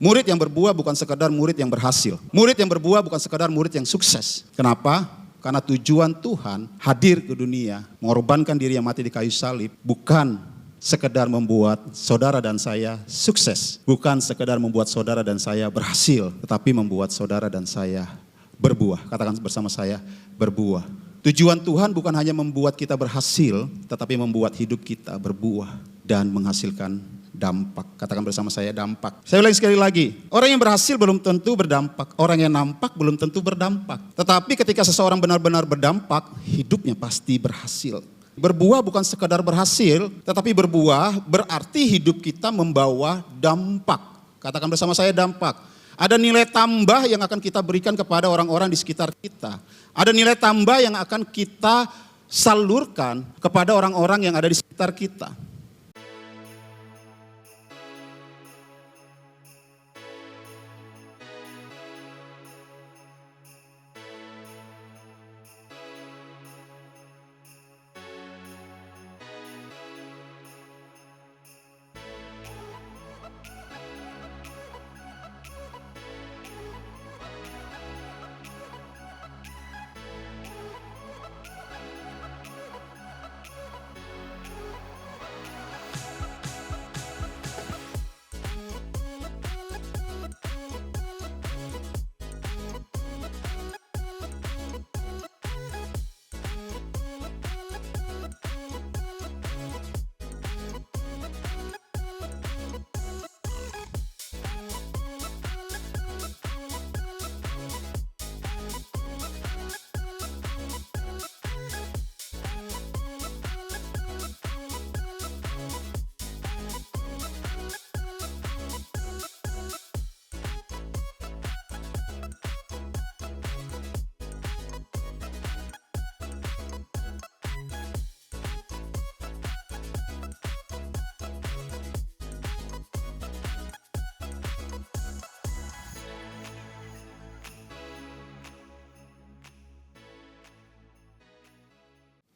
Murid yang berbuah bukan sekadar murid yang berhasil. Murid yang berbuah bukan sekadar murid yang sukses. Kenapa? Karena tujuan Tuhan hadir ke dunia, mengorbankan diri yang mati di kayu salib, bukan sekedar membuat saudara dan saya sukses. Bukan sekedar membuat saudara dan saya berhasil, tetapi membuat saudara dan saya berbuah. Katakan bersama saya, berbuah. Tujuan Tuhan bukan hanya membuat kita berhasil, tetapi membuat hidup kita berbuah dan menghasilkan dampak. Katakan bersama saya, dampak. Saya ulangi sekali lagi. Orang yang berhasil belum tentu berdampak. Orang yang nampak belum tentu berdampak. Tetapi ketika seseorang benar-benar berdampak, hidupnya pasti berhasil. Berbuah bukan sekadar berhasil, tetapi berbuah berarti hidup kita membawa dampak. Katakan bersama saya, dampak. Ada nilai tambah yang akan kita berikan kepada orang-orang di sekitar kita. Ada nilai tambah yang akan kita salurkan kepada orang-orang yang ada di sekitar kita.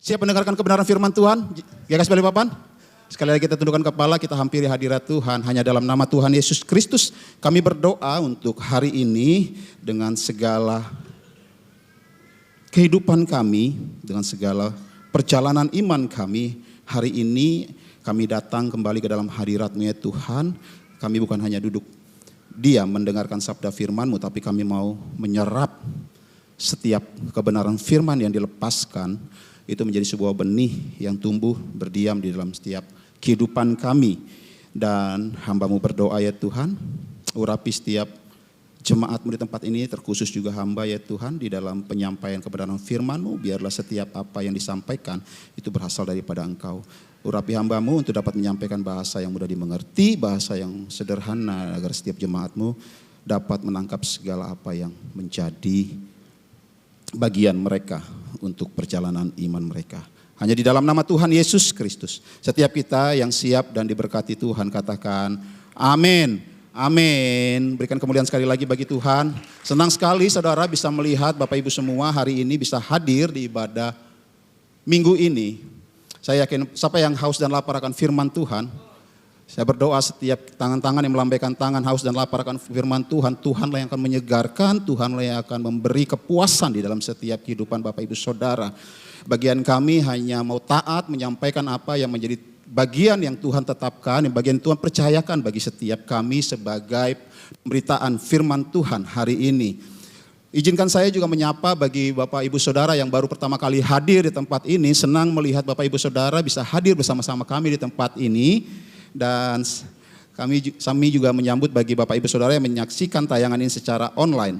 Siap mendengarkan kebenaran firman Tuhan? GKS Balikpapan? Sekali lagi kita tundukkan kepala, kita hampiri hadirat Tuhan. Hanya dalam nama Tuhan Yesus Kristus kami berdoa untuk hari ini dengan segala kehidupan kami, dengan segala perjalanan iman kami. Hari ini kami datang kembali ke dalam hadirat-Mu ya Tuhan. Kami bukan hanya duduk diam mendengarkan sabda firman-Mu, tapi kami mau menyerap setiap kebenaran firman yang dilepaskan. Itu menjadi sebuah benih yang tumbuh berdiam di dalam setiap kehidupan kami. Dan hamba-Mu berdoa ya Tuhan, urapi setiap jemaat-Mu di tempat ini, terkhusus juga hamba ya Tuhan, di dalam penyampaian kebenaran firman-Mu, biarlah setiap apa yang disampaikan itu berasal daripada Engkau. Urapi hamba-Mu untuk dapat menyampaikan bahasa yang mudah dimengerti, bahasa yang sederhana, agar setiap jemaat-Mu dapat menangkap segala apa yang menjadi bagian mereka untuk perjalanan iman mereka. Hanya di dalam nama Tuhan Yesus Kristus. Setiap kita yang siap dan diberkati Tuhan katakan amin. Amin. Berikan kemuliaan sekali lagi bagi Tuhan. Senang sekali saudara bisa melihat Bapak Ibu semua hari ini bisa hadir di ibadah minggu ini. Saya yakin siapa yang haus dan lapar akan firman Tuhan. Saya berdoa setiap tangan-tangan yang melambaikan tangan haus dan lapar akan firman Tuhan. Tuhanlah yang akan menyegarkan, Tuhanlah yang akan memberi kepuasan di dalam setiap kehidupan Bapak Ibu Saudara. Bagian kami hanya mau taat menyampaikan apa yang menjadi bagian yang Tuhan tetapkan, yang bagian Tuhan percayakan bagi setiap kami sebagai pemberitaan firman Tuhan hari ini. Izinkan saya juga menyapa bagi Bapak Ibu Saudara yang baru pertama kali hadir di tempat ini. Senang melihat Bapak Ibu Saudara bisa hadir bersama-sama kami di tempat ini. Dan kami juga menyambut bagi Bapak Ibu Saudara yang menyaksikan tayangan ini secara online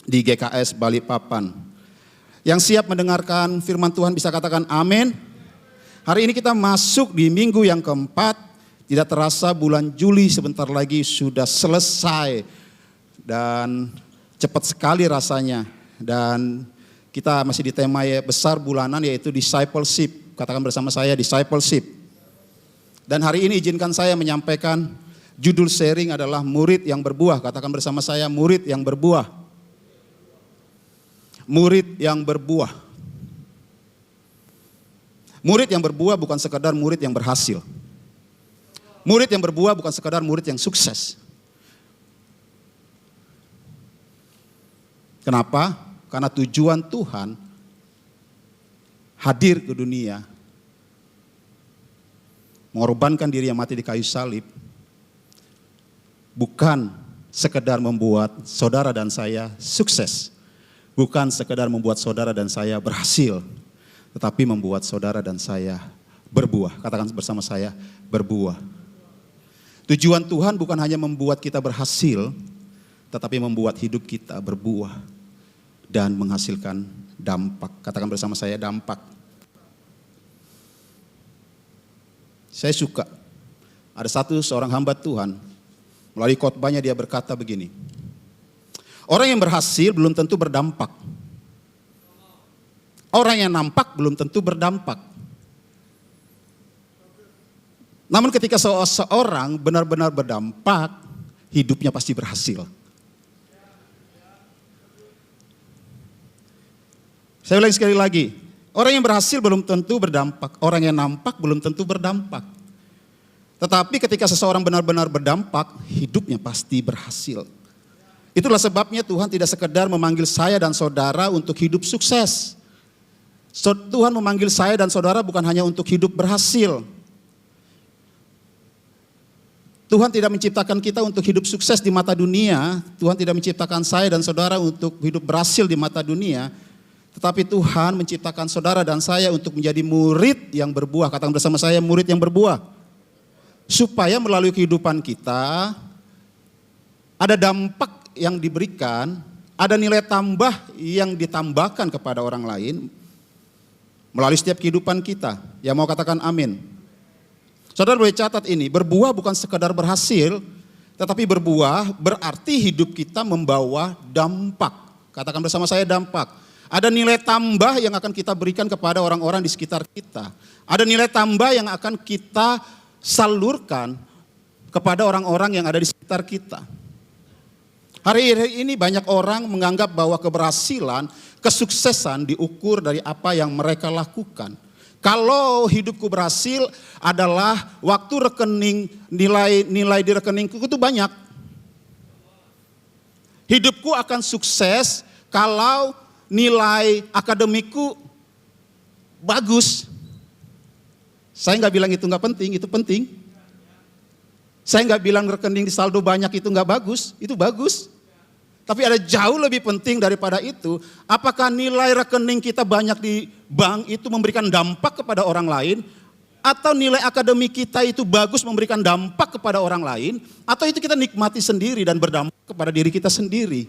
di GKS Balikpapan. Yang siap mendengarkan firman Tuhan bisa katakan amin. Hari ini kita masuk di minggu yang keempat. Tidak terasa bulan Juli sebentar lagi sudah selesai. Dan cepat sekali rasanya. Dan kita masih di tema besar bulanan yaitu discipleship. Katakan bersama saya discipleship. Dan hari ini izinkan saya menyampaikan judul sharing adalah murid yang berbuah. Katakan bersama saya murid yang berbuah. Murid yang berbuah. Murid yang berbuah bukan sekadar murid yang berhasil. Murid yang berbuah bukan sekadar murid yang sukses. Kenapa? Karena tujuan Tuhan hadir ke dunia, mengorbankan diri yang mati di kayu salib, bukan sekedar membuat saudara dan saya sukses, bukan sekedar membuat saudara dan saya berhasil, tetapi membuat saudara dan saya berbuah. Katakan bersama saya, berbuah. Tujuan Tuhan bukan hanya membuat kita berhasil, tetapi membuat hidup kita berbuah dan menghasilkan dampak. Katakan bersama saya, dampak. Saya suka, ada seorang hamba Tuhan, melalui khotbahnya dia berkata begini, orang yang berhasil belum tentu berdampak. Orang yang nampak belum tentu berdampak. Namun ketika seseorang benar-benar berdampak, hidupnya pasti berhasil. Saya ulangi sekali lagi, orang yang berhasil belum tentu berdampak, orang yang nampak belum tentu berdampak. Tetapi ketika seseorang benar-benar berdampak, hidupnya pasti berhasil. Itulah sebabnya Tuhan tidak sekedar memanggil saya dan saudara untuk hidup sukses. Tuhan memanggil saya dan saudara bukan hanya untuk hidup berhasil. Tuhan tidak menciptakan kita untuk hidup sukses di mata dunia. Tuhan tidak menciptakan saya dan saudara untuk hidup berhasil di mata dunia. Tetapi Tuhan menciptakan saudara dan saya untuk menjadi murid yang berbuah. Katakan bersama saya, murid yang berbuah. Supaya melalui kehidupan kita ada dampak yang diberikan, ada nilai tambah yang ditambahkan kepada orang lain melalui setiap kehidupan kita. Yang mau katakan amin. Saudara boleh catat ini, berbuah bukan sekadar berhasil, tetapi berbuah berarti hidup kita membawa dampak. Katakan bersama saya, dampak. Ada nilai tambah yang akan kita berikan kepada orang-orang di sekitar kita. Ada nilai tambah yang akan kita salurkan kepada orang-orang yang ada di sekitar kita. Hari ini banyak orang menganggap bahwa keberhasilan, kesuksesan diukur dari apa yang mereka lakukan. Kalau hidupku berhasil adalah waktu rekening, nilai di rekeningku itu banyak. Hidupku akan sukses kalau nilai akademikku bagus. Saya nggak bilang itu nggak penting, itu penting. Saya nggak bilang rekening di saldo banyak itu nggak bagus, itu bagus. Tapi ada jauh lebih penting daripada itu, apakah nilai rekening kita banyak di bank itu memberikan dampak kepada orang lain, atau nilai akademik kita itu bagus memberikan dampak kepada orang lain, atau itu kita nikmati sendiri dan berdampak kepada diri kita sendiri.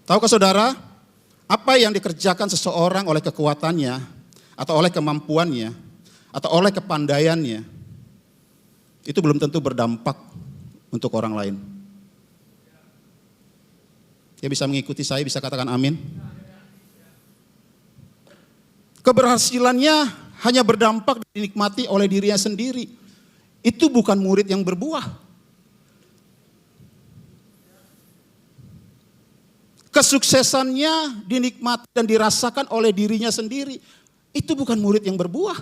Tahukah saudara, apa yang dikerjakan seseorang oleh kekuatannya, atau oleh kemampuannya, atau oleh kepandaiannya, itu belum tentu berdampak untuk orang lain. Dia bisa mengikuti saya, bisa katakan amin. Keberhasilannya hanya berdampak dan dinikmati oleh dirinya sendiri. Itu bukan murid yang berbuah. Kesuksesannya dinikmati dan dirasakan oleh dirinya sendiri. Itu bukan murid yang berbuah.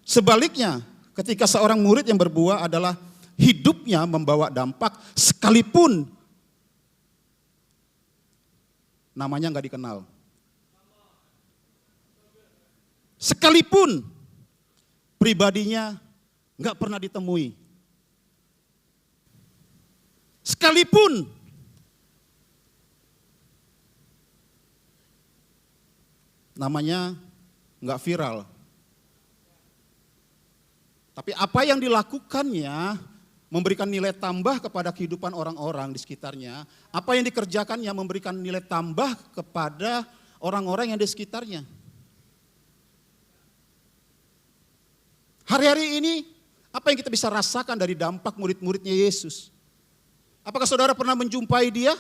Sebaliknya, ketika seorang murid yang berbuah adalah hidupnya membawa dampak sekalipun namanya nggak dikenal. Sekalipun pribadinya nggak pernah ditemui. Sekalipun namanya nggak viral. Tapi apa yang dilakukannya memberikan nilai tambah kepada kehidupan orang-orang di sekitarnya. Apa yang dikerjakannya memberikan nilai tambah kepada orang-orang yang di sekitarnya. Hari-hari ini apa yang kita bisa rasakan dari dampak murid-muridnya Yesus? Apakah saudara pernah menjumpai dia?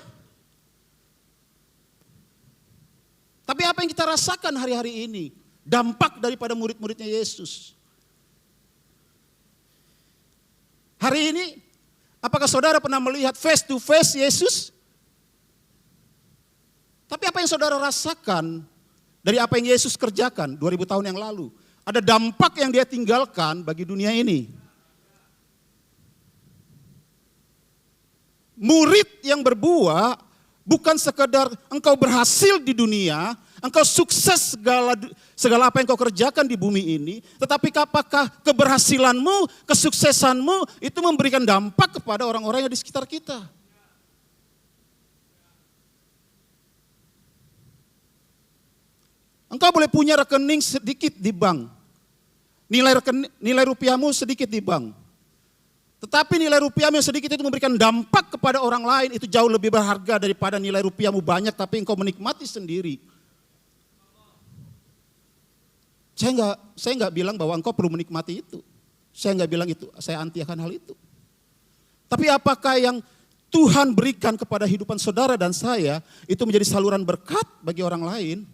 Tapi apa yang kita rasakan hari-hari ini? Dampak daripada murid-muridnya Yesus. Hari ini, apakah saudara pernah melihat face to face Yesus? Tapi apa yang saudara rasakan dari apa yang Yesus kerjakan 2000 tahun yang lalu? Ada dampak yang dia tinggalkan bagi dunia ini. Murid yang berbuah bukan sekedar engkau berhasil di dunia, engkau sukses segala apa yang kau kerjakan di bumi ini, tetapi apakah keberhasilanmu, kesuksesanmu itu memberikan dampak kepada orang-orang yang di sekitar kita. Engkau boleh punya rekening sedikit di bank. Nilai rupiahmu sedikit di bank. Tetapi nilai rupiahmu yang sedikit itu memberikan dampak kepada orang lain. Itu jauh lebih berharga daripada nilai rupiahmu banyak tapi engkau menikmati sendiri. Saya enggak bilang bahwa engkau perlu menikmati itu. Saya enggak bilang itu, saya anti akan hal itu. Tapi apakah yang Tuhan berikan kepada hidupan saudara dan saya itu menjadi saluran berkat bagi orang lain?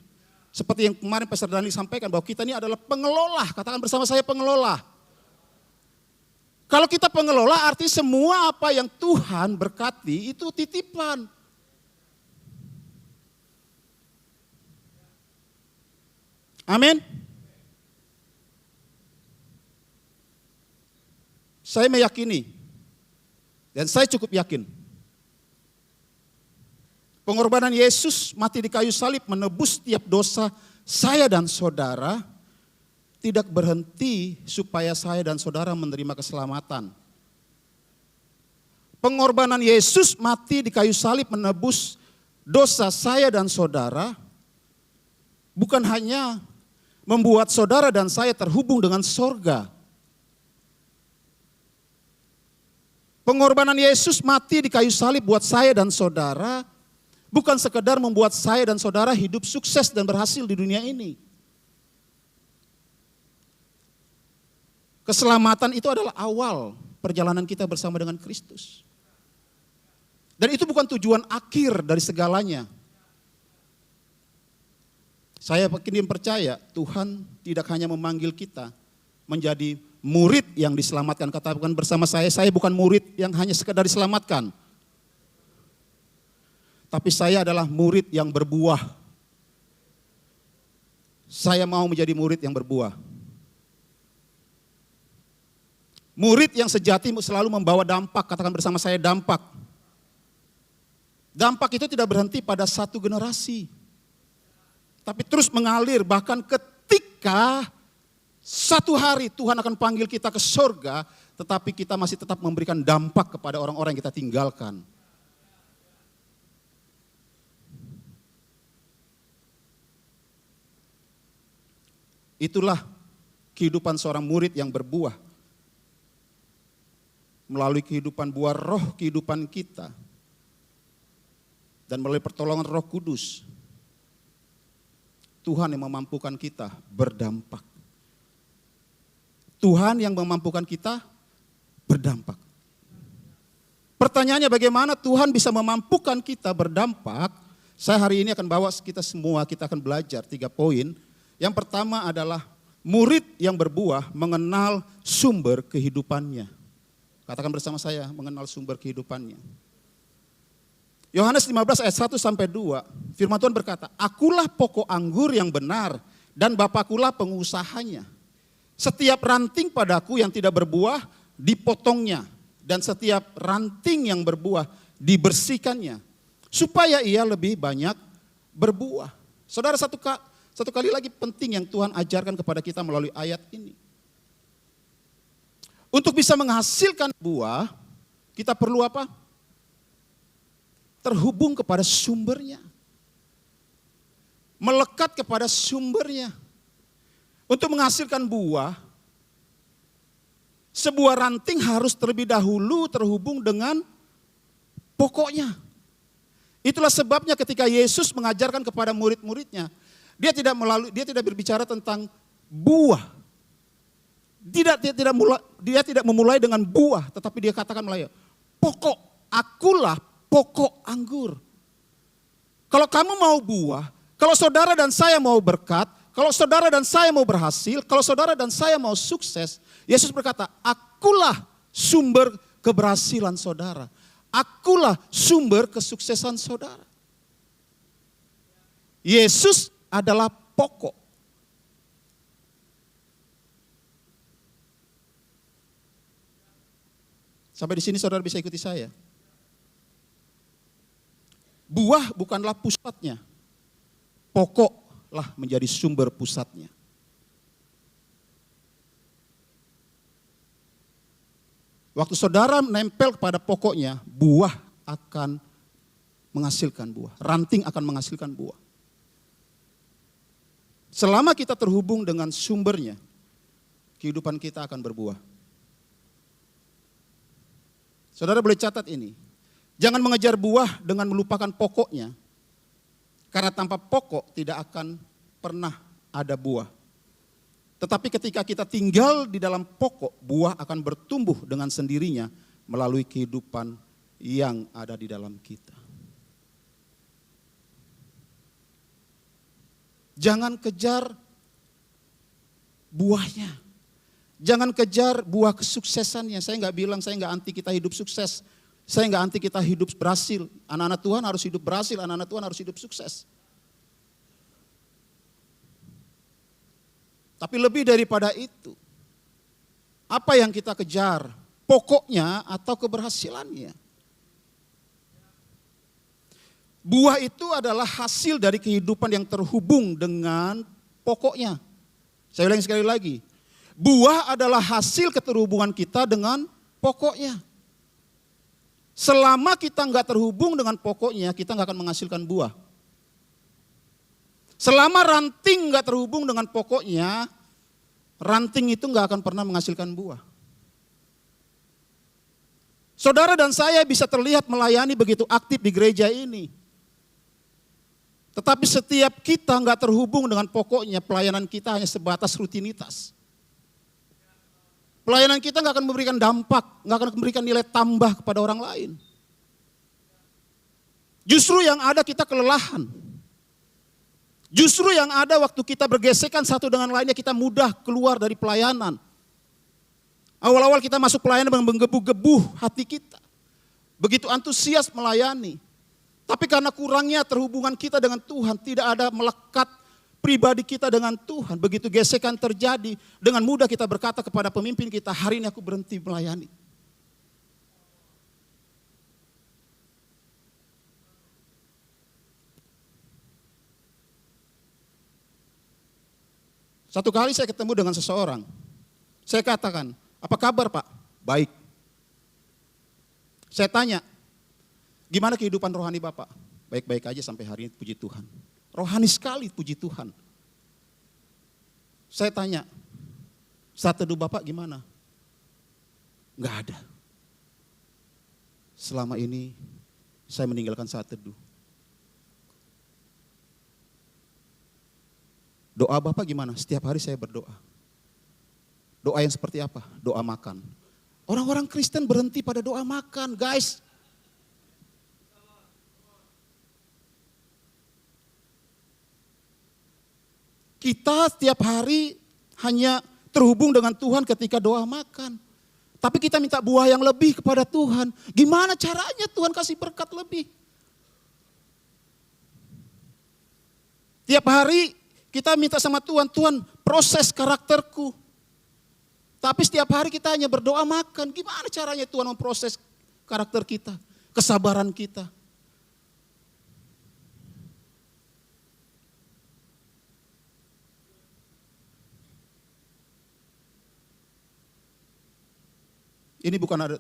Seperti yang kemarin Pastor Dani sampaikan bahwa kita ini adalah pengelola, katakan bersama saya pengelola. Kalau kita pengelola arti semua apa yang Tuhan berkati itu titipan. Amin. Saya meyakini dan saya cukup yakin. Pengorbanan Yesus mati di kayu salib menebus setiap dosa saya dan saudara tidak berhenti supaya saya dan saudara menerima keselamatan. Pengorbanan Yesus mati di kayu salib menebus dosa saya dan saudara bukan hanya membuat saudara dan saya terhubung dengan sorga. Pengorbanan Yesus mati di kayu salib buat saya dan saudara bukan sekedar membuat saya dan saudara hidup sukses dan berhasil di dunia ini. Keselamatan itu adalah awal perjalanan kita bersama dengan Kristus. Dan itu bukan tujuan akhir dari segalanya. Saya makin percaya Tuhan tidak hanya memanggil kita menjadi murid yang diselamatkan. Katakan bersama saya bukan murid yang hanya sekedar diselamatkan. Tapi saya adalah murid yang berbuah. Saya mau menjadi murid yang berbuah. Murid yang sejati selalu membawa dampak, katakan bersama saya dampak. Dampak itu tidak berhenti pada satu generasi. Tapi terus mengalir bahkan ketika satu hari Tuhan akan panggil kita ke surga, tetapi kita masih tetap memberikan dampak kepada orang-orang yang kita tinggalkan. Itulah kehidupan seorang murid yang berbuah. Melalui kehidupan buah roh kehidupan kita. Dan melalui pertolongan Roh Kudus. Tuhan yang memampukan kita berdampak. Tuhan yang memampukan kita berdampak. Pertanyaannya bagaimana Tuhan bisa memampukan kita berdampak? Saya hari ini akan bawa kita semua, kita akan belajar 3 poin. Yang pertama adalah murid yang berbuah mengenal sumber kehidupannya. Katakan bersama saya, mengenal sumber kehidupannya. Yohanes 15 ayat 1 sampai 2, firman Tuhan berkata, "Akulah pokok anggur yang benar dan Bapakulah pengusahanya. Setiap ranting padaku yang tidak berbuah dipotongnya dan setiap ranting yang berbuah dibersihkannya supaya ia lebih banyak berbuah." Saudara, satu kali lagi penting yang Tuhan ajarkan kepada kita melalui ayat ini. Untuk bisa menghasilkan buah, kita perlu apa? Terhubung kepada sumbernya. Melekat kepada sumbernya. Untuk menghasilkan buah, sebuah ranting harus terlebih dahulu terhubung dengan pokoknya. Itulah sebabnya ketika Yesus mengajarkan kepada murid-muridnya, Dia tidak berbicara tentang buah. Dia tidak memulai dengan buah, tetapi dia katakan melalui pokok. Akulah pokok anggur. Kalau kamu mau buah, kalau saudara dan saya mau berkat, kalau saudara dan saya mau berhasil, kalau saudara dan saya mau sukses, Yesus berkata, akulah sumber keberhasilan saudara. Akulah sumber kesuksesan saudara. Yesus adalah pokok. Sampai di sini saudara bisa ikuti saya. Buah bukanlah pusatnya, pokoklah menjadi sumber pusatnya. Waktu saudara menempel kepada pokoknya, buah akan menghasilkan buah. Ranting akan menghasilkan buah. Selama kita terhubung dengan sumbernya, kehidupan kita akan berbuah. Saudara boleh catat ini. Jangan mengejar buah dengan melupakan pokoknya. Karena tanpa pokok tidak akan pernah ada buah. Tetapi ketika kita tinggal di dalam pokok, buah akan bertumbuh dengan sendirinya melalui kehidupan yang ada di dalam kita. Jangan kejar buahnya. Jangan kejar buah kesuksesannya. Saya nggak bilang, saya nggak anti kita hidup sukses. Saya nggak anti kita hidup berhasil. Anak-anak Tuhan harus hidup berhasil, anak-anak Tuhan harus hidup sukses. Tapi lebih daripada itu, apa yang kita kejar? Pokoknya atau keberhasilannya? Buah itu adalah hasil dari kehidupan yang terhubung dengan pokoknya. Saya ulangi sekali lagi. Buah adalah hasil keterhubungan kita dengan pokoknya. Selama kita nggak terhubung dengan pokoknya, kita nggak akan menghasilkan buah. Selama ranting nggak terhubung dengan pokoknya, ranting itu nggak akan pernah menghasilkan buah. Saudara dan saya bisa terlihat melayani begitu aktif di gereja ini. Tetapi setiap kita nggak terhubung dengan pokoknya, pelayanan kita hanya sebatas rutinitas. Pelayanan kita nggak akan memberikan dampak, nggak akan memberikan nilai tambah kepada orang lain. Justru yang ada kita kelelahan. Justru yang ada waktu kita bergesekan satu dengan lainnya, kita mudah keluar dari pelayanan. Awal-awal kita masuk pelayanan menggebu-gebu hati kita. Begitu antusias melayani. Tapi karena kurangnya terhubungan kita dengan Tuhan, tidak ada melekat pribadi kita dengan Tuhan. Begitu gesekan terjadi, dengan mudah kita berkata kepada pemimpin kita, hari ini aku berhenti melayani. Satu kali saya ketemu dengan seseorang, saya katakan, apa kabar Pak? Baik. Saya tanya, gimana kehidupan rohani Bapak? Baik-baik aja sampai hari ini, puji Tuhan. Rohani sekali, puji Tuhan. Saya tanya, saat teduh Bapak gimana? Enggak ada. Selama ini saya meninggalkan saat teduh. Doa Bapak gimana? Setiap hari saya berdoa. Doa yang seperti apa? Doa makan. Orang-orang Kristen berhenti pada doa makan, guys. Kita setiap hari hanya terhubung dengan Tuhan ketika doa makan. Tapi kita minta buah yang lebih kepada Tuhan. Gimana caranya Tuhan kasih berkat lebih? Tiap hari kita minta sama Tuhan, Tuhan proses karakterku. Tapi setiap hari kita hanya berdoa makan. Gimana caranya Tuhan memproses karakter kita, kesabaran kita? Ini bukan ada,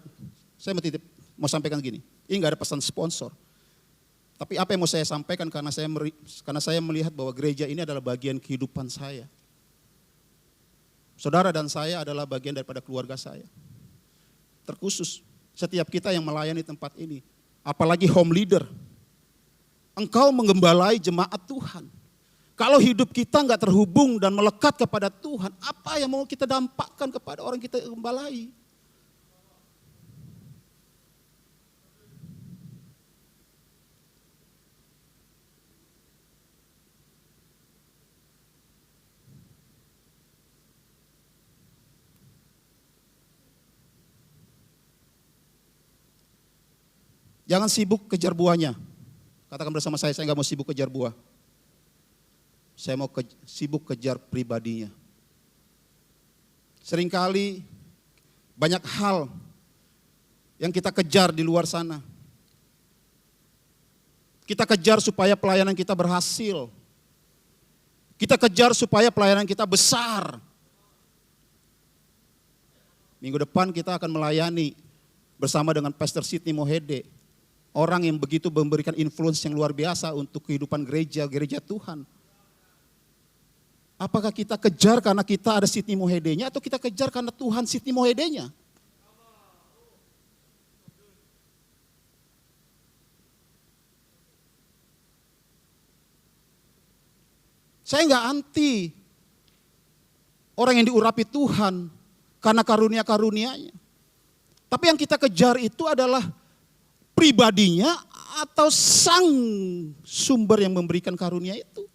saya mau sampaikan gini, ini nggak ada pesan sponsor. Tapi apa yang mau saya sampaikan karena saya melihat bahwa gereja ini adalah bagian kehidupan saya. Saudara dan saya adalah bagian daripada keluarga saya. Terkhusus setiap kita yang melayani tempat ini, apalagi home leader. Engkau menggembalai jemaat Tuhan. Kalau hidup kita nggak terhubung dan melekat kepada Tuhan, apa yang mau kita dampakkan kepada orang kita gembalai? Jangan sibuk kejar buahnya. Katakan bersama saya nggak mau sibuk kejar buah. Saya mau sibuk kejar pribadinya. Seringkali banyak hal yang kita kejar di luar sana. Kita kejar supaya pelayanan kita berhasil. Kita kejar supaya pelayanan kita besar. Minggu depan kita akan melayani bersama dengan Pastor Sidney Mohede. Orang yang begitu memberikan influence yang luar biasa untuk kehidupan gereja Tuhan. Apakah kita kejar karena kita ada Sidney Mohede-nya atau kita kejar karena Tuhan Sidney Mohede-nya? Saya enggak anti orang yang diurapi Tuhan karena karunia-karunianya. Tapi yang kita kejar itu adalah pribadinya atau sang sumber yang memberikan karunia itu.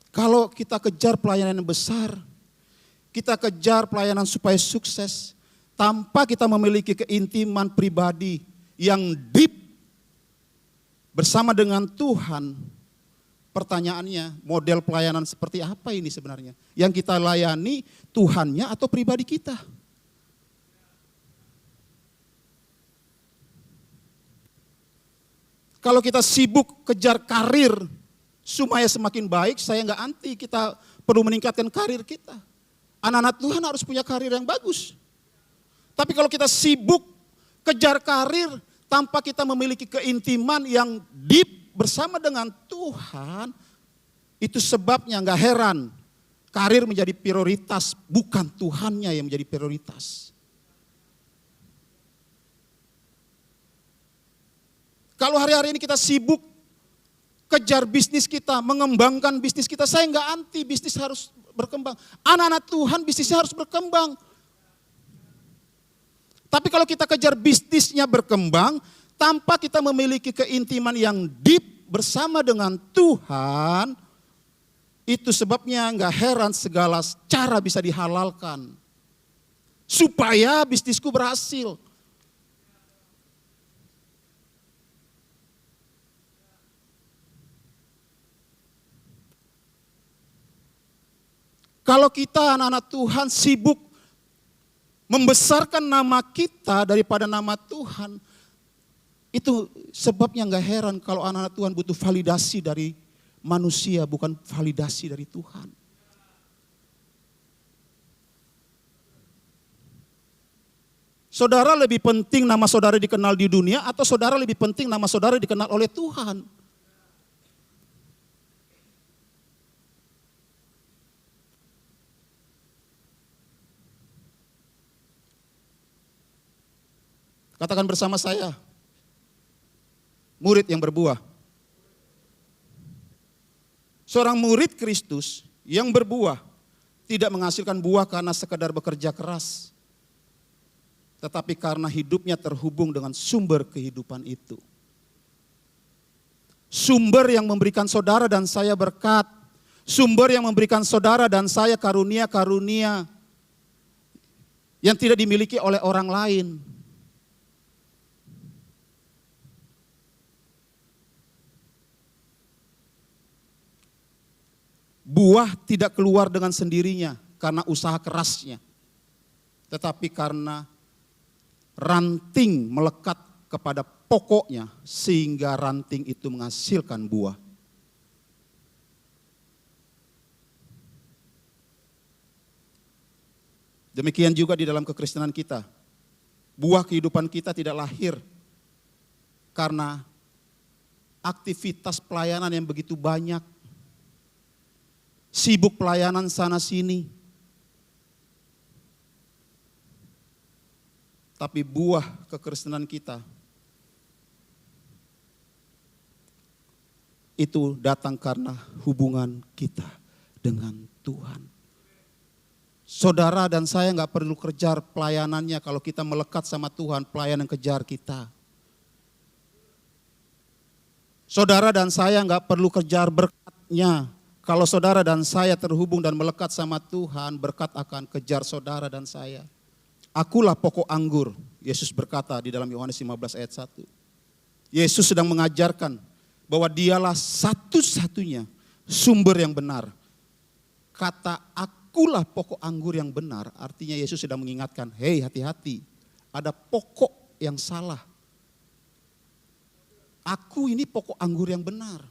Kalau kita kejar pelayanan yang besar, kita kejar pelayanan supaya sukses, tanpa kita memiliki keintiman pribadi yang deep bersama dengan Tuhan, pertanyaannya model pelayanan seperti apa ini sebenarnya? Yang kita layani Tuhannya atau pribadi kita? Kalau kita sibuk kejar karir supaya semakin baik, saya enggak anti, kita perlu meningkatkan karir kita. Anak-anak Tuhan harus punya karir yang bagus. Tapi kalau kita sibuk kejar karir tanpa kita memiliki keintiman yang deep bersama dengan Tuhan, itu sebabnya enggak heran karir menjadi prioritas, bukan Tuhannya yang menjadi prioritas. Kalau hari-hari ini kita sibuk kejar bisnis kita, mengembangkan bisnis kita, saya enggak anti, bisnis harus berkembang. Anak-anak Tuhan bisnisnya harus berkembang. Tapi kalau kita kejar bisnisnya berkembang, tanpa kita memiliki keintiman yang deep bersama dengan Tuhan, itu sebabnya enggak heran segala cara bisa dihalalkan. Supaya bisnisku berhasil. Kalau kita anak-anak Tuhan sibuk membesarkan nama kita daripada nama Tuhan, itu sebabnya enggak heran kalau anak-anak Tuhan butuh validasi dari manusia, bukan validasi dari Tuhan. Saudara lebih penting nama saudara dikenal di dunia atau saudara lebih penting nama saudara dikenal oleh Tuhan? Katakan bersama saya, murid yang berbuah. Seorang murid Kristus yang berbuah tidak menghasilkan buah karena sekadar bekerja keras, tetapi karena hidupnya terhubung dengan sumber kehidupan itu. Sumber yang memberikan saudara dan saya berkat, sumber yang memberikan saudara dan saya karunia-karunia yang tidak dimiliki oleh orang lain. Buah tidak keluar dengan sendirinya karena usaha kerasnya. Tetapi karena ranting melekat kepada pokoknya sehingga ranting itu menghasilkan buah. Demikian juga di dalam kekristenan kita. Buah kehidupan kita tidak lahir karena aktivitas pelayanan yang begitu banyak. Sibuk pelayanan sana sini. Tapi buah kekristenan kita itu datang karena hubungan kita dengan Tuhan. Saudara dan saya enggak perlu kejar pelayanannya kalau kita melekat sama Tuhan, pelayanan kejar kita. Saudara dan saya enggak perlu kejar berkatnya. Kalau saudara dan saya terhubung dan melekat sama Tuhan, berkat akan kejar saudara dan saya. Akulah pokok anggur, Yesus berkata di dalam Yohanes 15 ayat 1. Yesus sedang mengajarkan bahwa dialah satu-satunya sumber yang benar. Kata akulah pokok anggur yang benar, artinya Yesus sedang mengingatkan, hei hati-hati, ada pokok yang salah. Aku ini pokok anggur yang benar.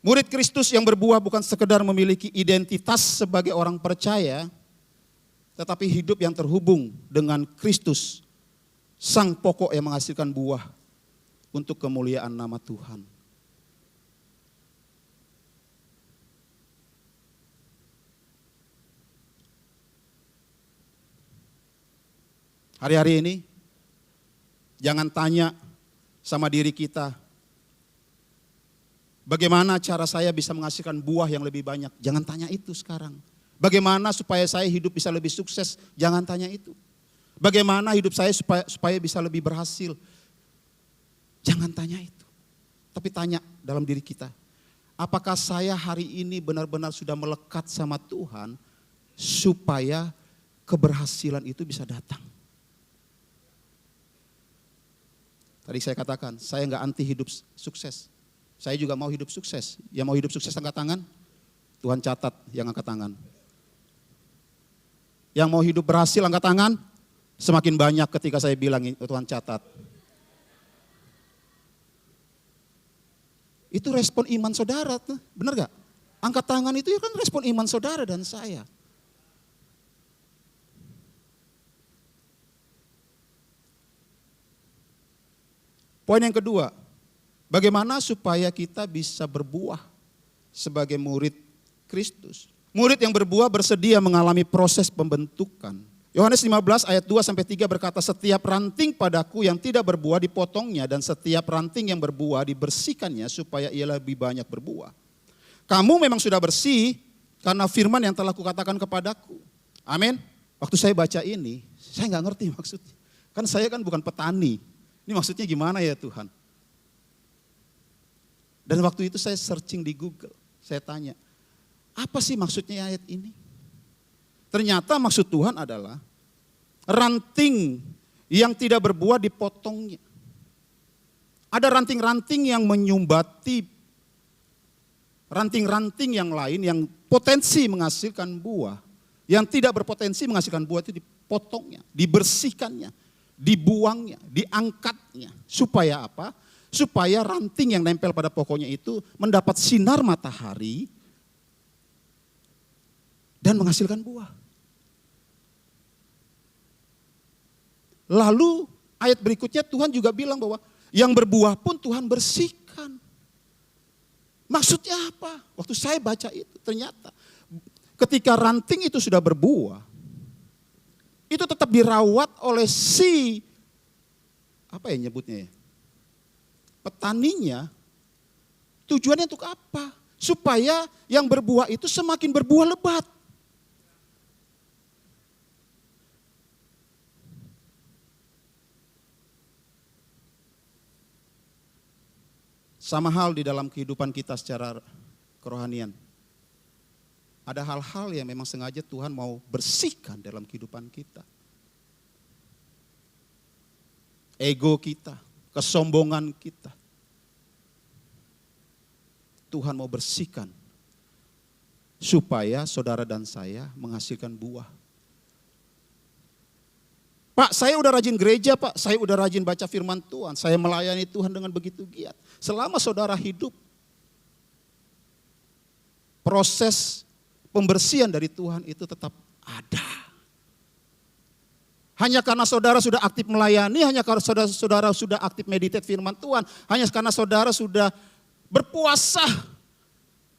Murid Kristus yang berbuah bukan sekedar memiliki identitas sebagai orang percaya, tetapi hidup yang terhubung dengan Kristus, sang pokok yang menghasilkan buah untuk kemuliaan nama Tuhan. Hari-hari ini, jangan tanya sama diri kita, bagaimana cara saya bisa menghasilkan buah yang lebih banyak? Jangan tanya itu sekarang. Bagaimana supaya saya hidup bisa lebih sukses? Jangan tanya itu. Bagaimana hidup saya supaya bisa lebih berhasil? Jangan tanya itu. Tapi tanya dalam diri kita, apakah saya hari ini benar-benar sudah melekat sama Tuhan supaya keberhasilan itu bisa datang? Tadi saya katakan, saya enggak anti hidup sukses. Saya juga mau hidup sukses. Yang mau hidup sukses angkat tangan? Tuhan catat yang angkat tangan. Yang mau hidup berhasil angkat tangan? Semakin banyak ketika saya bilang Tuhan catat. Itu respon iman saudara, benar gak? Angkat tangan itu kan respon iman saudara dan saya. Poin yang kedua, bagaimana supaya kita bisa berbuah sebagai murid Kristus. Murid yang berbuah bersedia mengalami proses pembentukan. Yohanes 15 ayat 2-3 berkata, setiap ranting padaku yang tidak berbuah dipotongnya dan setiap ranting yang berbuah dibersihkannya supaya ia lebih banyak berbuah. Kamu memang sudah bersih karena firman yang telah kukatakan kepadaku. Amin. Waktu saya baca ini, saya nggak ngerti maksudnya. Kan saya kan bukan petani. Ini maksudnya gimana ya Tuhan? Dan waktu itu saya searching di Google, saya tanya, apa sih maksudnya ayat ini? Ternyata maksud Tuhan adalah ranting yang tidak berbuah dipotongnya. Ada ranting-ranting yang menyumbati ranting-ranting yang lain yang potensi menghasilkan buah. Yang tidak berpotensi menghasilkan buah itu dipotongnya, dibersihkannya, dibuangnya, diangkatnya. Supaya apa? Supaya ranting yang nempel pada pokoknya itu mendapat sinar matahari dan menghasilkan buah. Lalu ayat berikutnya Tuhan juga bilang bahwa yang berbuah pun Tuhan bersihkan. Maksudnya apa? Waktu saya baca itu ternyata ketika ranting itu sudah berbuah, itu tetap dirawat oleh si, apa ya nyebutnya ya, petaninya. Tujuannya untuk apa? Supaya yang berbuah itu semakin berbuah lebat. Sama hal di dalam kehidupan kita secara kerohanian. Ada hal-hal yang memang sengaja Tuhan mau bersihkan dalam kehidupan kita. Ego kita, kesombongan kita. Tuhan mau bersihkan supaya saudara dan saya menghasilkan buah. Pak, saya udah rajin gereja Pak, saya udah rajin baca firman Tuhan, saya melayani Tuhan dengan begitu giat. Selama saudara hidup, proses pembersihan dari Tuhan itu tetap ada. Hanya karena saudara sudah aktif melayani, hanya karena saudara sudah aktif meditate firman Tuhan, hanya karena saudara sudah berpuasa,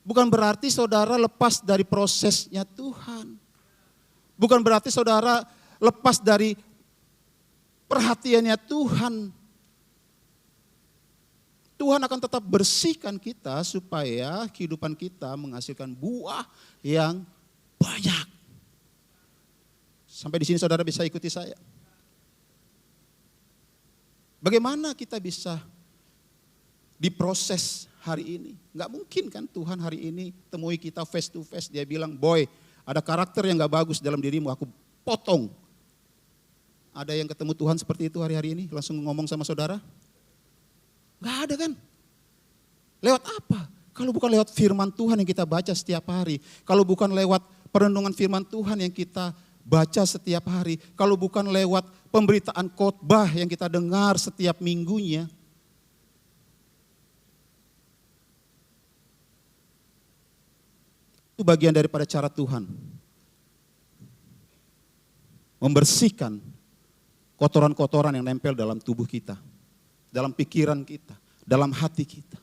bukan berarti saudara lepas dari prosesnya Tuhan. Bukan berarti saudara lepas dari perhatiannya Tuhan. Tuhan akan tetap bersihkan kita supaya kehidupan kita menghasilkan buah yang banyak. Sampai di sini saudara bisa ikuti saya. Bagaimana kita bisa diproses hari ini? Enggak mungkin kan Tuhan hari ini temui kita face to face. Dia bilang, boy ada karakter yang gak bagus dalam dirimu, aku potong. Ada yang ketemu Tuhan seperti itu hari-hari ini? Langsung ngomong sama saudara? Gak ada kan? Lewat apa? Kalau bukan lewat firman Tuhan yang kita baca setiap hari. Kalau bukan lewat perenungan firman Tuhan yang kita baca setiap hari. Kalau bukan lewat pemberitaan khotbah yang kita dengar setiap minggunya. Itu bagian daripada cara Tuhan membersihkan kotoran-kotoran yang nempel dalam tubuh kita, dalam pikiran kita, dalam hati kita.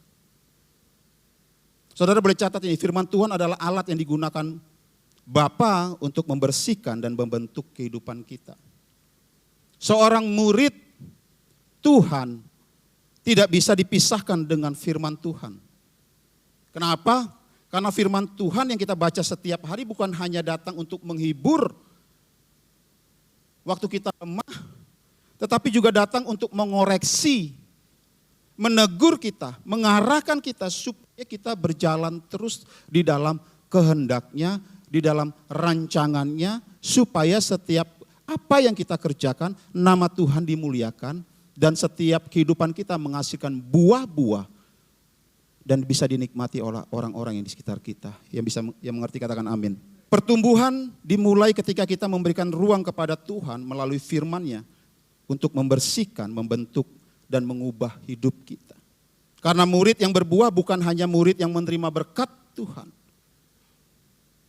Saudara boleh catat ini, firman Tuhan adalah alat yang digunakan Bapa untuk membersihkan dan membentuk kehidupan kita. Seorang murid Tuhan tidak bisa dipisahkan dengan firman Tuhan. Kenapa? Karena firman Tuhan yang kita baca setiap hari bukan hanya datang untuk menghibur waktu kita lemah, tetapi juga datang untuk mengoreksi, menegur kita, mengarahkan kita supaya kita berjalan terus di dalam kehendaknya, di dalam rancangannya, supaya setiap apa yang kita kerjakan, nama Tuhan dimuliakan, dan setiap kehidupan kita menghasilkan buah-buah, dan bisa dinikmati oleh orang-orang yang di sekitar kita. Yang mengerti katakan amin. Pertumbuhan dimulai ketika kita memberikan ruang kepada Tuhan melalui firman-Nya untuk membersihkan, membentuk, dan mengubah hidup kita. Karena murid yang berbuah bukan hanya murid yang menerima berkat Tuhan,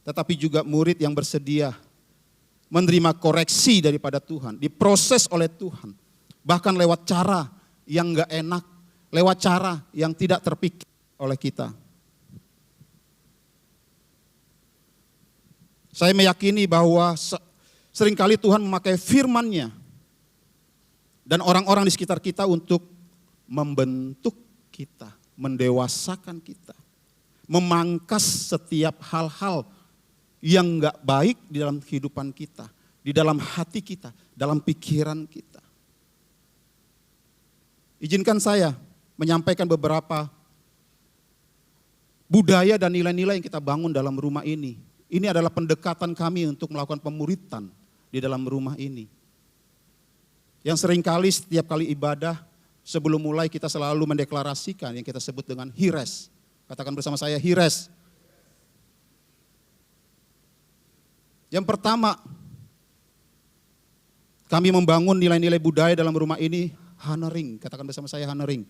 tetapi juga murid yang bersedia menerima koreksi daripada Tuhan, diproses oleh Tuhan, bahkan lewat cara yang gak enak, lewat cara yang tidak terpikir oleh kita. Saya meyakini bahwa seringkali Tuhan memakai firman-Nya dan orang-orang di sekitar kita untuk membentuk kita, mendewasakan kita, memangkas setiap hal-hal yang gak baik di dalam kehidupan kita, di dalam hati kita, dalam pikiran kita. Izinkan saya menyampaikan beberapa budaya dan nilai-nilai yang kita bangun dalam rumah ini. Ini adalah pendekatan kami untuk melakukan pemuritan di dalam rumah ini. Yang seringkali setiap kali ibadah, sebelum mulai kita selalu mendeklarasikan yang kita sebut dengan hires. Katakan bersama saya hires. Yang pertama, kami membangun nilai-nilai budaya dalam rumah ini, honoring. Katakan bersama saya honoring.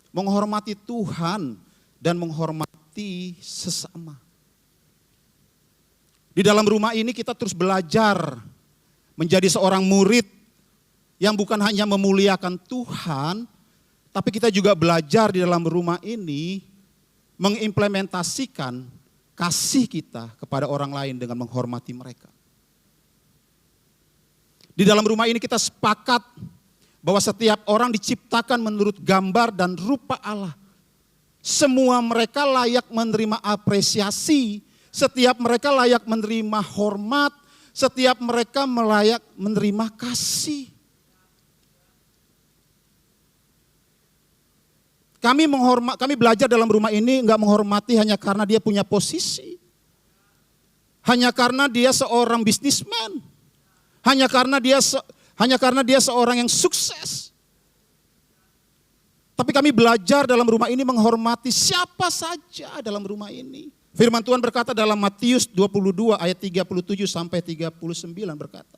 Menghormati Tuhan dan menghormati sesama. Di dalam rumah ini kita terus belajar menjadi seorang murid yang bukan hanya memuliakan Tuhan, tapi kita juga belajar di dalam rumah ini mengimplementasikan kasih kita kepada orang lain dengan menghormati mereka. Di dalam rumah ini kita sepakat bahwa setiap orang diciptakan menurut gambar dan rupa Allah. Semua mereka layak menerima apresiasi, setiap mereka layak menerima hormat, setiap mereka layak menerima kasih. Kami belajar dalam rumah ini enggak menghormati hanya karena dia punya posisi. Hanya karena dia seorang bisnismen. Hanya karena dia seorang yang sukses. Tapi kami belajar dalam rumah ini menghormati siapa saja dalam rumah ini. Firman Tuhan berkata dalam Matius 22 ayat 37 sampai 39 berkata.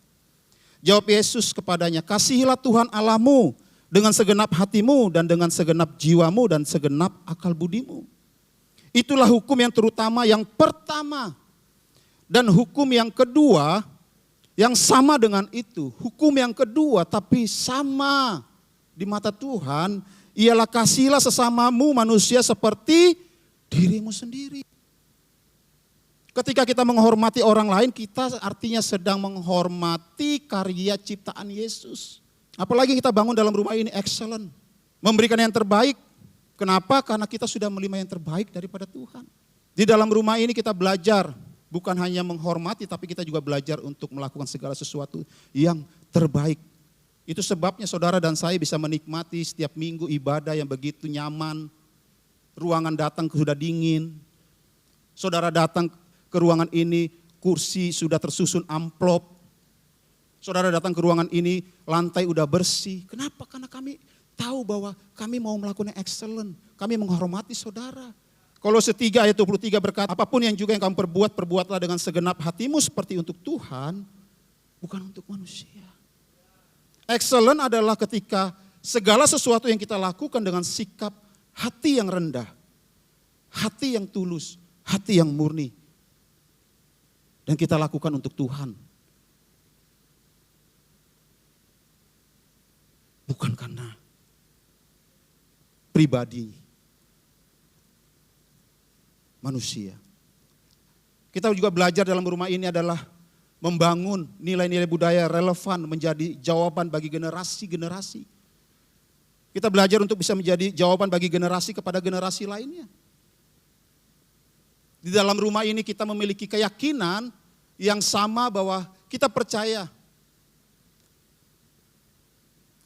Jawab Yesus kepadanya, kasihilah Tuhan Allahmu dengan segenap hatimu dan dengan segenap jiwamu dan segenap akal budimu. Itulah hukum yang terutama yang pertama. Dan hukum yang kedua yang sama dengan itu. Hukum yang kedua tapi sama di mata Tuhan ialah kasihilah sesamamu manusia seperti dirimu sendiri. Ketika kita menghormati orang lain, kita artinya sedang menghormati karya ciptaan Yesus. Apalagi kita bangun dalam rumah ini excellent. Memberikan yang terbaik. Kenapa? Karena kita sudah menerima yang terbaik daripada Tuhan. Di dalam rumah ini kita belajar. Bukan hanya menghormati, tapi kita juga belajar untuk melakukan segala sesuatu yang terbaik. Itu sebabnya saudara dan saya bisa menikmati setiap minggu ibadah yang begitu nyaman. Ruangan datang sudah dingin. Saudara datang ke ruangan ini, kursi sudah tersusun amplop. Saudara datang ke ruangan ini, lantai udah bersih. Kenapa? Karena kami tahu bahwa kami mau melakukan yang excellent. Kami menghormati saudara. Kolose 3 ayat 23 berkata, apapun yang juga yang kamu perbuat, perbuatlah dengan segenap hatimu seperti untuk Tuhan, bukan untuk manusia. Excellent adalah ketika segala sesuatu yang kita lakukan dengan sikap hati yang rendah, hati yang tulus, hati yang murni. Dan kita lakukan untuk Tuhan. Bukan karena pribadi manusia. Kita juga belajar dalam rumah ini adalah membangun nilai-nilai budaya relevan menjadi jawaban bagi generasi-generasi. Kita belajar untuk bisa menjadi jawaban bagi generasi kepada generasi lainnya. Di dalam rumah ini kita memiliki keyakinan yang sama bahwa kita percaya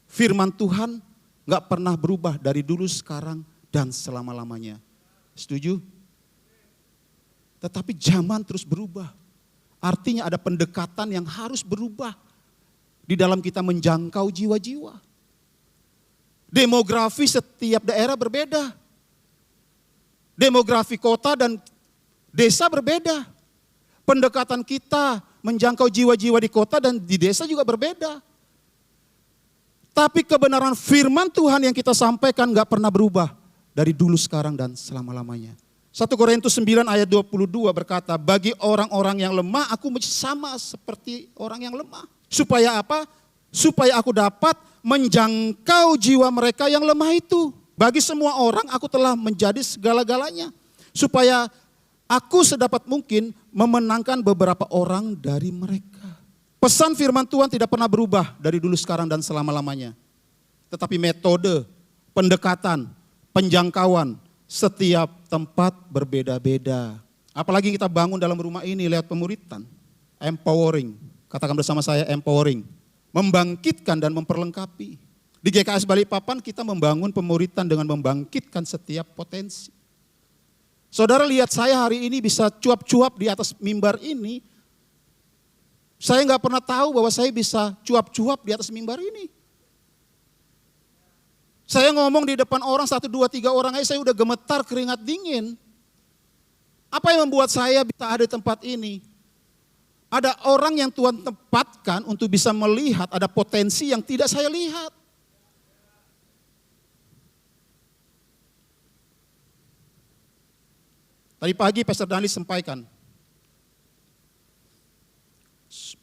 firman Tuhan gak pernah berubah dari dulu, sekarang, dan selama-lamanya. Setuju? Tetapi zaman terus berubah. Artinya ada pendekatan yang harus berubah di dalam kita menjangkau jiwa-jiwa. Demografi setiap daerah berbeda. Demografi kota dan desa berbeda. Pendekatan kita menjangkau jiwa-jiwa di kota dan di desa juga berbeda. Tapi kebenaran firman Tuhan yang kita sampaikan gak pernah berubah dari dulu, sekarang, dan selama-lamanya. 1 Korintus 9 ayat 22 berkata, bagi orang-orang yang lemah aku sama seperti orang yang lemah. Supaya apa? Supaya aku dapat menjangkau jiwa mereka yang lemah itu. Bagi semua orang aku telah menjadi segala-galanya. Supaya aku sedapat mungkin memenangkan beberapa orang dari mereka. Pesan firman Tuhan tidak pernah berubah dari dulu, sekarang, dan selama-lamanya. Tetapi metode, pendekatan, penjangkauan, setiap tempat berbeda-beda. Apalagi kita bangun dalam rumah ini lewat pemuritan. Empowering, katakan bersama saya, empowering. Membangkitkan dan memperlengkapi. Di GKS Balikpapan kita membangun pemuritan dengan membangkitkan setiap potensi. Saudara lihat saya hari ini bisa cuap-cuap di atas mimbar ini. Saya nggak pernah tahu bahwa saya bisa cuap-cuap di atas mimbar ini. Saya ngomong di depan orang 1, 2, 3 orang aja saya udah gemetar, keringat dingin. Apa yang membuat saya bisa ada di tempat ini? Ada orang yang Tuhan tempatkan untuk bisa melihat ada potensi yang tidak saya lihat. Tadi pagi Pastor Dani sampaikan,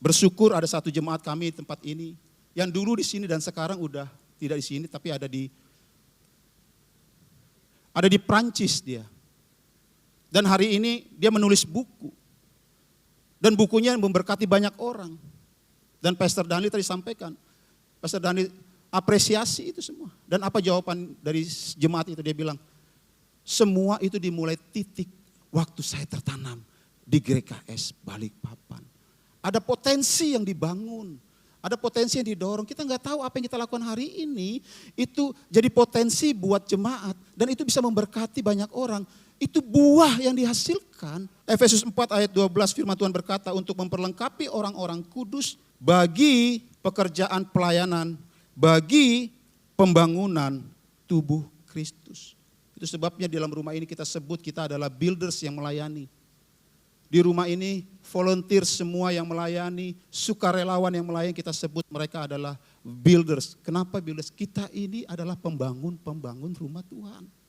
bersyukur ada satu jemaat kami di tempat ini, yang dulu di sini dan sekarang udah tidak di sini, tapi ada di Prancis dia. Dan hari ini dia menulis buku. Dan bukunya memberkati banyak orang. Dan Pastor Dani tadi sampaikan, Pastor Dani apresiasi itu semua. Dan apa jawaban dari jemaat itu? Dia bilang, semua itu dimulai titik waktu saya tertanam di GKS Balikpapan. Ada potensi yang dibangun, ada potensi yang didorong. Kita nggak tahu apa yang kita lakukan hari ini, itu jadi potensi buat jemaat. Dan itu bisa memberkati banyak orang. Itu buah yang dihasilkan. Efesus 4 ayat 12 firman Tuhan berkata, untuk memperlengkapi orang-orang kudus bagi pekerjaan pelayanan, bagi pembangunan tubuh Kristus. Itu sebabnya di dalam rumah ini kita sebut kita adalah builders yang melayani. Di rumah ini volunteer semua yang melayani, sukarelawan yang melayani, kita sebut mereka adalah builders. Kenapa builders? Kita ini adalah pembangun rumah Tuhan.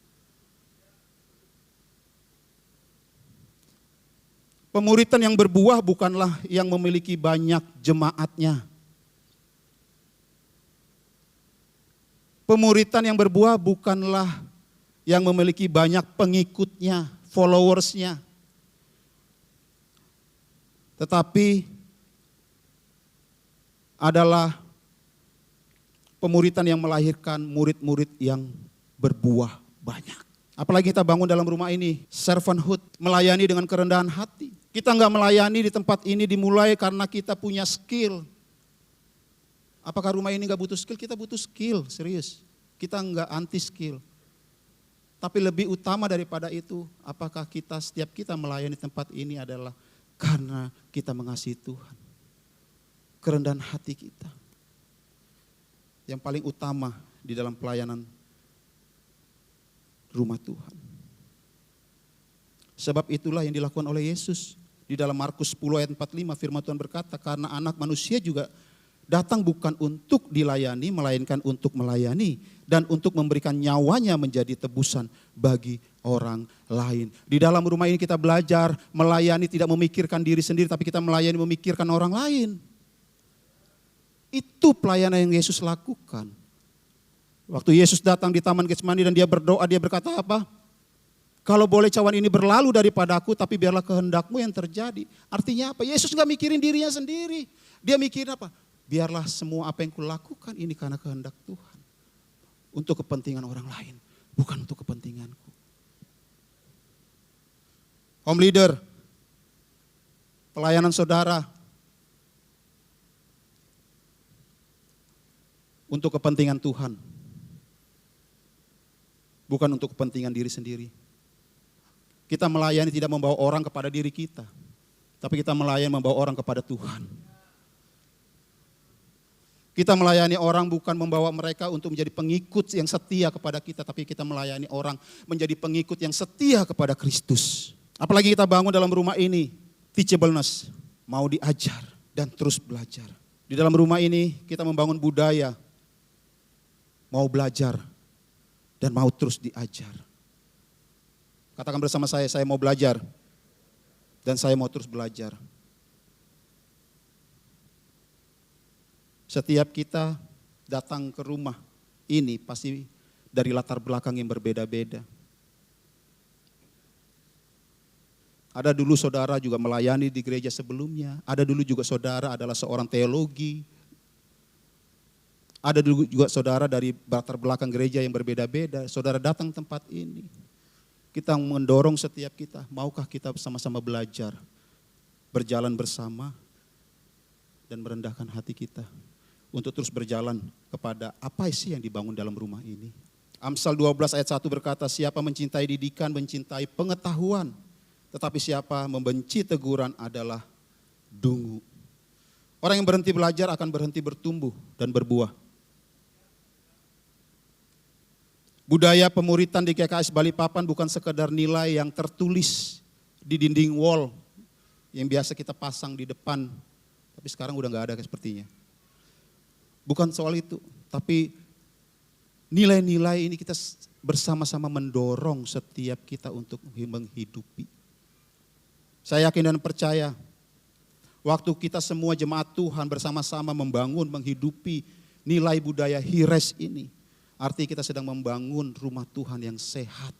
Pemuritan yang berbuah bukanlah yang memiliki banyak jemaatnya. Pemuritan yang berbuah bukanlah yang memiliki banyak pengikutnya, followersnya. Tetapi adalah pemuritan yang melahirkan murid-murid yang berbuah banyak. Apalagi kita bangun dalam rumah ini, servanthood, melayani dengan kerendahan hati. Kita nggak melayani di tempat ini dimulai karena kita punya skill. Apakah rumah ini nggak butuh skill? Kita butuh skill, serius. Kita nggak anti skill. Tapi lebih utama daripada itu, apakah setiap kita melayani tempat ini adalah karena kita mengasihi Tuhan. Kerendahan hati kita. Yang paling utama di dalam pelayanan rumah Tuhan. Sebab itulah yang dilakukan oleh Yesus. Di dalam Markus 10 ayat 45 firman Tuhan berkata, karena anak manusia juga datang bukan untuk dilayani, melainkan untuk melayani. Dan untuk memberikan nyawanya menjadi tebusan bagi orang lain. Di dalam rumah ini kita belajar melayani tidak memikirkan diri sendiri, tapi kita melayani memikirkan orang lain. Itu pelayanan yang Yesus lakukan. Waktu Yesus datang di Taman Getsemani dan dia berdoa, dia berkata apa? Kalau boleh cawan ini berlalu daripada aku, tapi biarlah kehendakmu yang terjadi. Artinya apa? Yesus gak mikirin dirinya sendiri. Dia mikirin apa? Biarlah semua apa yang kulakukan ini karena kehendak Tuhan. Untuk kepentingan orang lain, bukan untuk kepentinganku. Home leader, pelayanan saudara, untuk kepentingan Tuhan. Bukan untuk kepentingan diri sendiri. Kita melayani tidak membawa orang kepada diri kita. Tapi kita melayani membawa orang kepada Tuhan. Kita melayani orang bukan membawa mereka untuk menjadi pengikut yang setia kepada kita. Tapi kita melayani orang menjadi pengikut yang setia kepada Kristus. Apalagi kita bangun dalam rumah ini, teachableness, mau diajar dan terus belajar. Di dalam rumah ini kita membangun budaya, mau belajar dan mau terus diajar. Katakan bersama saya mau belajar dan saya mau terus belajar. Setiap kita datang ke rumah ini pasti dari latar belakang yang berbeda-beda. Ada dulu saudara juga melayani di gereja sebelumnya, ada dulu juga saudara adalah seorang teologi. Ada dulu juga saudara dari latar belakang gereja yang berbeda-beda, saudara datang tempat ini. Kita mendorong setiap kita, maukah kita sama-sama belajar, berjalan bersama, dan merendahkan hati kita untuk terus berjalan kepada apa sih yang dibangun dalam rumah ini. Amsal 12 ayat 1 berkata, siapa mencintai didikan, mencintai pengetahuan, tetapi siapa membenci teguran adalah dungu. Orang yang berhenti belajar akan berhenti bertumbuh dan berbuah. Budaya pemuritan di GKS Balikpapan bukan sekedar nilai yang tertulis di dinding wall yang biasa kita pasang di depan, tapi sekarang udah gak ada sepertinya. Bukan soal itu, tapi nilai-nilai ini kita bersama-sama mendorong setiap kita untuk menghidupi. Saya yakin dan percaya, waktu kita semua jemaat Tuhan bersama-sama membangun, menghidupi nilai budaya Hires ini, artinya kita sedang membangun rumah Tuhan yang sehat.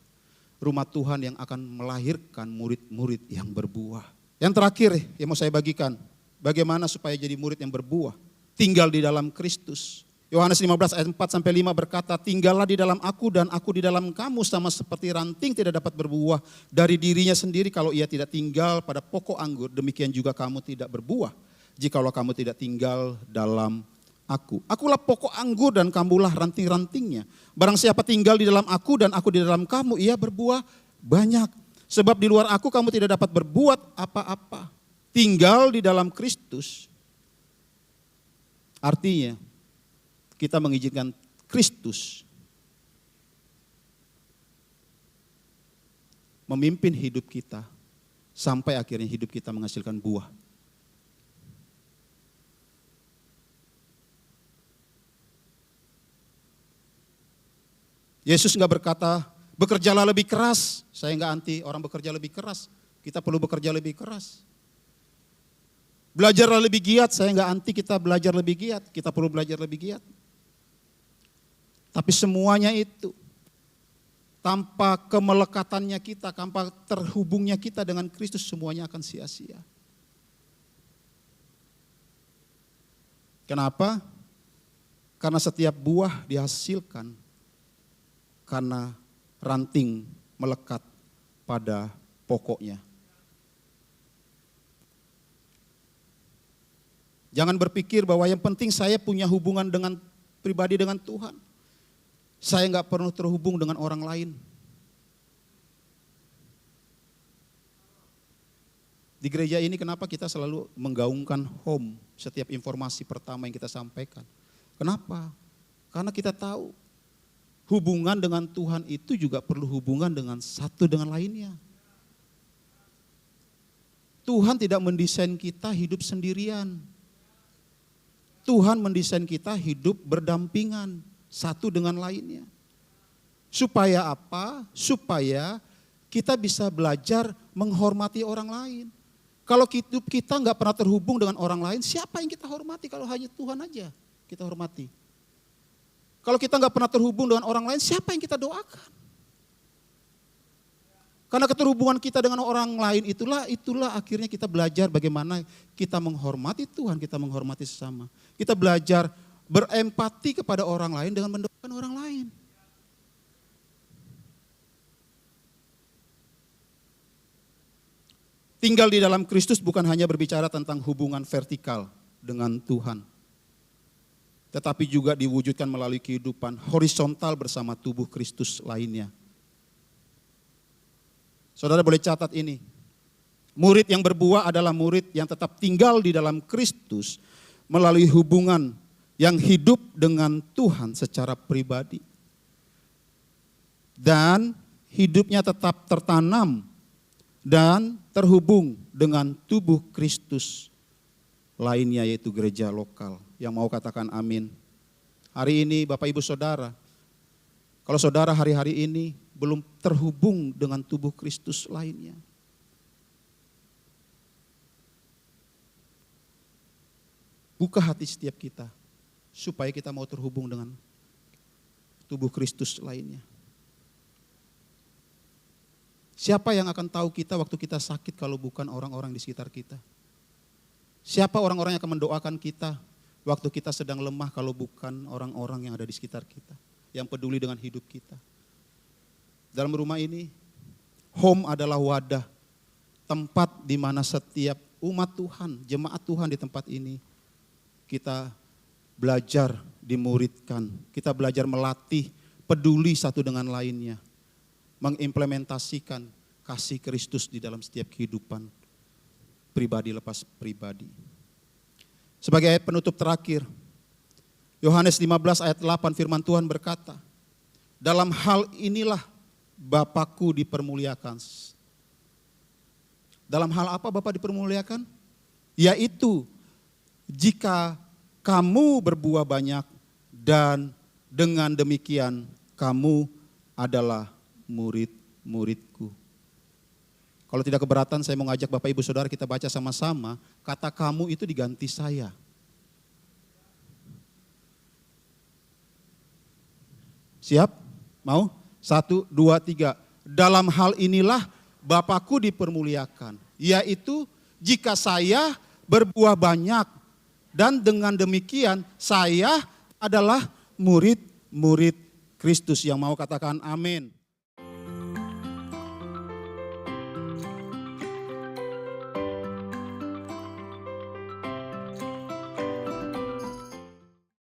Rumah Tuhan yang akan melahirkan murid-murid yang berbuah. Yang terakhir yang mau saya bagikan, bagaimana supaya jadi murid yang berbuah. Tinggal di dalam Kristus. Yohanes 15 ayat 4-5 berkata, tinggallah di dalam aku dan aku di dalam kamu, sama seperti ranting tidak dapat berbuah dari dirinya sendiri kalau ia tidak tinggal pada pokok anggur, demikian juga kamu tidak berbuah jikalau kamu tidak tinggal dalam aku. Akulah pokok anggur dan kamulah ranting-rantingnya. Barang siapa tinggal di dalam aku dan aku di dalam kamu, ia berbuah banyak. Sebab di luar aku kamu tidak dapat berbuat apa-apa. Tinggal di dalam Kristus, artinya kita mengizinkan Kristus memimpin hidup kita sampai akhirnya hidup kita menghasilkan buah. Yesus enggak berkata, bekerjalah lebih keras. Saya enggak anti orang bekerja lebih keras. Kita perlu bekerja lebih keras. Belajarlah lebih giat. Saya enggak anti kita belajar lebih giat. Kita perlu belajar lebih giat. Tapi semuanya itu, tanpa kemelekatannya kita, tanpa terhubungnya kita dengan Kristus, semuanya akan sia-sia. Kenapa? Karena setiap buah dihasilkan karena ranting melekat pada pokoknya. Jangan berpikir bahwa yang penting saya punya hubungan dengan pribadi dengan Tuhan. Saya enggak perlu terhubung dengan orang lain. Di gereja ini kenapa kita selalu menggaungkan home setiap informasi pertama yang kita sampaikan? Kenapa? Karena kita tahu Hubungan dengan Tuhan itu juga perlu hubungan dengan satu dengan lainnya. Tuhan tidak mendesain kita hidup sendirian. Tuhan mendesain kita hidup berdampingan satu dengan lainnya. Supaya apa? Supaya kita bisa belajar menghormati orang lain. Kalau hidup kita nggak pernah terhubung dengan orang lain, siapa yang kita hormati kalau hanya Tuhan aja kita hormati? Kalau kita nggak pernah terhubung dengan orang lain, siapa yang kita doakan? Karena keterhubungan kita dengan orang lain itulah akhirnya kita belajar bagaimana kita menghormati Tuhan, kita menghormati sesama. Kita belajar berempati kepada orang lain dengan mendoakan orang lain. Tinggal di dalam Kristus bukan hanya berbicara tentang hubungan vertikal dengan Tuhan, tetapi juga diwujudkan melalui kehidupan horizontal bersama tubuh Kristus lainnya. Saudara boleh catat ini, murid yang berbuah adalah murid yang tetap tinggal di dalam Kristus melalui hubungan yang hidup dengan Tuhan secara pribadi. Dan hidupnya tetap tertanam dan terhubung dengan tubuh Kristus lainnya, yaitu gereja lokal. Yang mau katakan amin. Hari ini Bapak Ibu Saudara, kalau saudara hari-hari ini belum terhubung dengan tubuh Kristus lainnya, buka hati setiap kita supaya kita mau terhubung dengan tubuh Kristus lainnya. Siapa yang akan tahu kita waktu kita sakit kalau bukan orang-orang di sekitar kita? Siapa orang-orang yang akan mendoakan kita waktu kita sedang lemah kalau bukan orang-orang yang ada di sekitar kita, yang peduli dengan hidup kita? Dalam rumah ini, home adalah wadah, tempat di mana setiap umat Tuhan, jemaat Tuhan di tempat ini, kita belajar dimuridkan, kita belajar melatih, peduli satu dengan lainnya, mengimplementasikan kasih Kristus di dalam setiap kehidupan pribadi lepas pribadi. Sebagai ayat penutup terakhir, Yohanes 15 ayat 8 firman Tuhan berkata, dalam hal inilah Bapakku dipermuliakan. Dalam hal apa Bapa dipermuliakan? Yaitu jika kamu berbuah banyak dan dengan demikian kamu adalah murid-muridku. Kalau tidak keberatan saya mau ngajak Bapak Ibu Saudara kita baca sama-sama, kata kamu itu diganti saya. Siap? Mau? 1, 2, 3. Dalam hal inilah Bapakku dipermuliakan, yaitu jika saya berbuah banyak dan dengan demikian saya adalah murid-murid Kristus. Yang mau katakan amin.